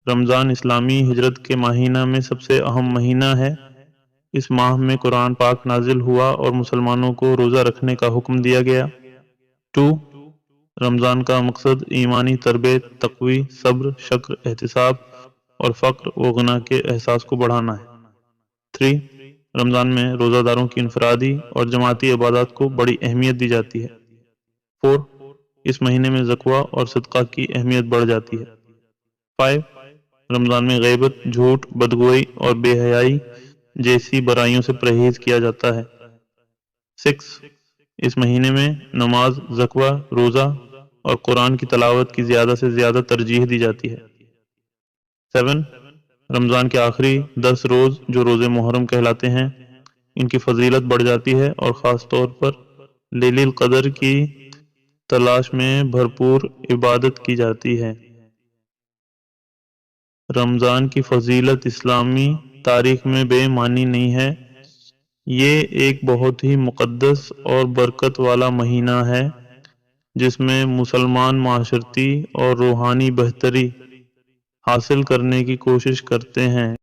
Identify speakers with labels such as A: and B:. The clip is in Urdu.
A: رمضان اسلامی ہجرت کے مہینہ میں سب سے اہم مہینہ ہے۔ اس ماہ میں قرآن پاک نازل ہوا اور مسلمانوں کو روزہ رکھنے کا حکم دیا گیا۔ 2. رمضان کا مقصد ایمانی تربیت، تقوی، صبر، شکر، احتساب اور فقر و غنا کے احساس کو بڑھانا ہے۔ 3. رمضان میں روزہ داروں کی انفرادی اور جماعتی عبادات کو بڑی اہمیت دی جاتی ہے۔ 4. اس مہینے میں زکوٰۃ اور صدقہ کی اہمیت بڑھ جاتی ہے۔ 5. رمضان میں غیبت، جھوٹ، بدگوئی اور بے حیائی جیسی برائیوں سے پرہیز کیا جاتا ہے۔ 6. اس مہینے میں نماز، زکوٰۃ، روزہ اور قرآن کی تلاوت کی زیادہ سے زیادہ ترجیح دی جاتی ہے۔ 7. رمضان کے آخری 10 روز جو روزے محرم کہلاتے ہیں، ان کی فضیلت بڑھ جاتی ہے اور خاص طور پر لیلۃ القدر کی تلاش میں بھرپور عبادت کی جاتی ہے۔ رمضان کی فضیلت اسلامی تاریخ میں بے معنی نہیں ہے۔ یہ ایک بہت ہی مقدس اور برکت والا مہینہ ہے جس میں مسلمان معاشرتی اور روحانی بہتری حاصل کرنے کی کوشش کرتے ہیں۔